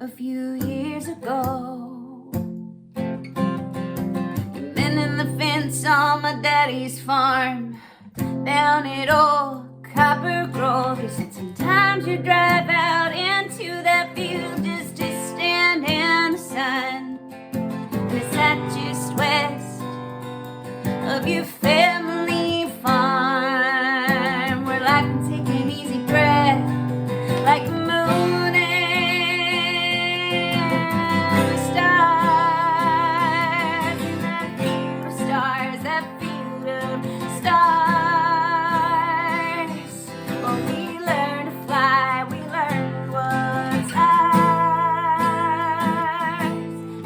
a few years ago. Mending the fence on my daddy's farm down at old Copper Grove. He said sometimes you drive out into that field just to stand in the sun. And it's that just west of your family farm, where life can take an easy breath, like the moon and the stars, and that field of stars, that field of stars. Well, we learn to fly, we learn what's ours,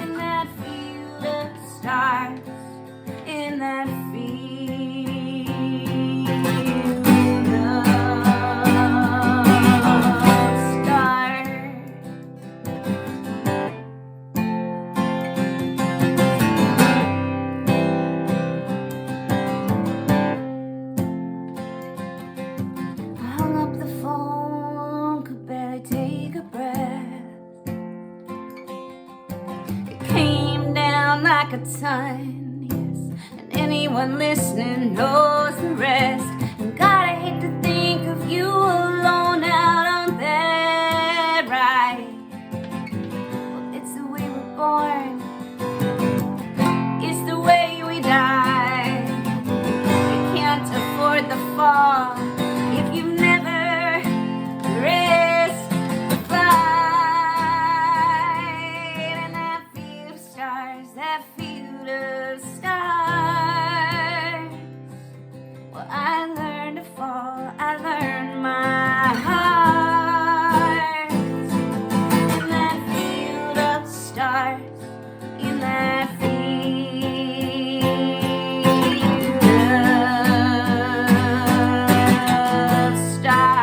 in that field of stars, in that field of stars. I hung up the phone, could barely take a breath. It came down like a ton, yes, and anyone listening knows the rest. And God, I hate to think of you alone out on that ride. Well, it's the way we're born, it's the way we die. You can't afford the fall if you've never risked the flight. And that field of stars, that field of stars. Well, I learned to fall, I learned my heart in that field of stars, in that field of stars.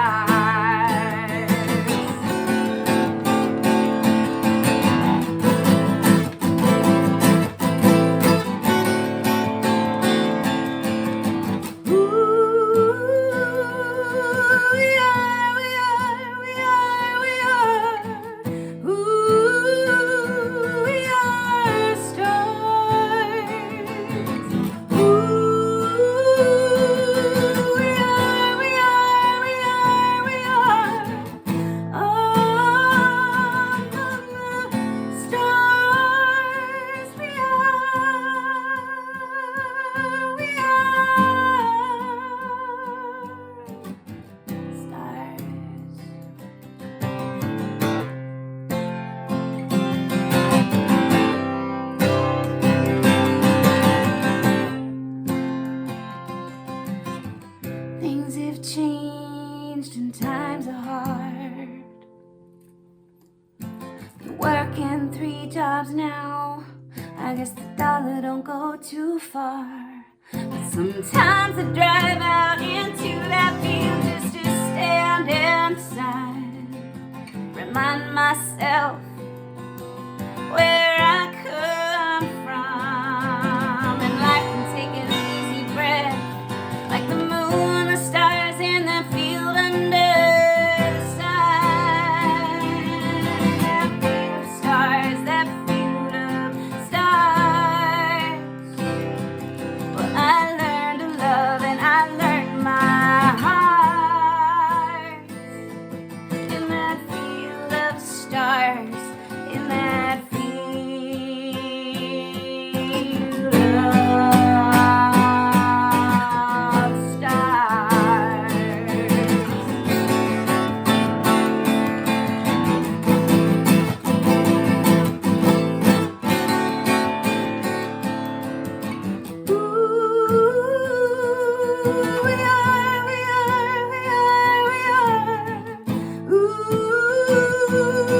Things have changed and times are hard. Been working 3 jobs now, I guess the dollar don't go too far. But sometimes I drive out into that field just to stand inside, remind myself where I come from. And life can take an easy breath, like the moon, the stars in that field under the sun. That field of stars, that field of stars. Well, I learned to love and I learned my heart in that field of stars, in that field of stars.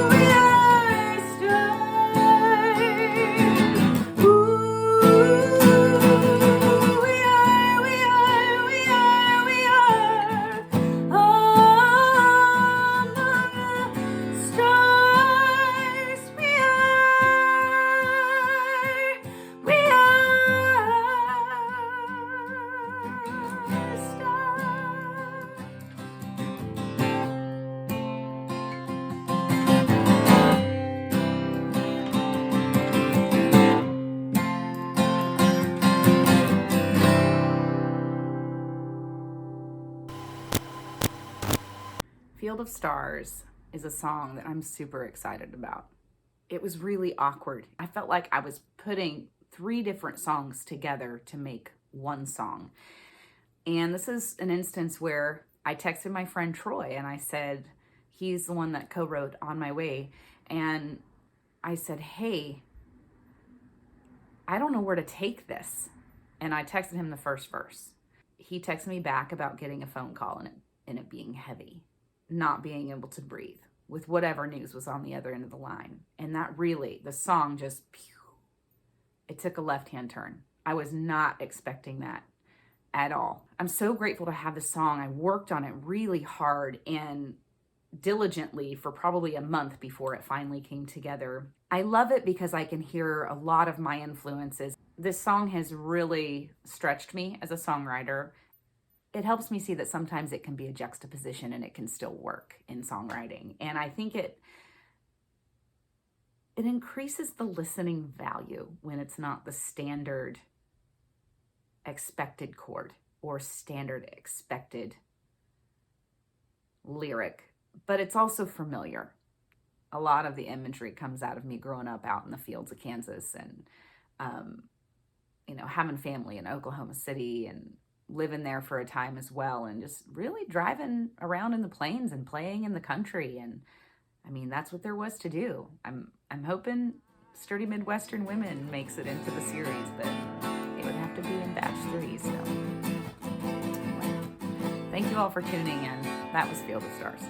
We are Field of Stars is a song that I'm super excited about. It was really awkward. I felt like I was putting 3 different songs together to make one song. And this is an instance where I texted my friend Troy and I said, he's the one that co-wrote On My Way. And I said, hey, I don't know where to take this. And I texted him the first verse. He texted me back about getting a phone call and it being heavy, not being able to breathe with whatever news was on the other end of the line. And that really, the song just, it took a left-hand turn. I was not expecting that at all. I'm so grateful to have the song. I worked on it really hard and diligently for probably a month before it finally came together. I love it because I can hear a lot of my influences. This song has really stretched me as a songwriter. It helps me see that sometimes it can be a juxtaposition and it can still work in songwriting. And I think it increases the listening value when it's not the standard expected chord or standard expected lyric, but it's also familiar. A lot of the imagery comes out of me growing up out in the fields of Kansas and, having family in Oklahoma City and living there for a time as well, and just really driving around in the plains and playing in the country. And I mean, that's what there was to do. I'm hoping Sturdy Midwestern Women makes it into the series, but it would have to be in batch 3. So anyway, thank you all for tuning in. That was Field of Stars.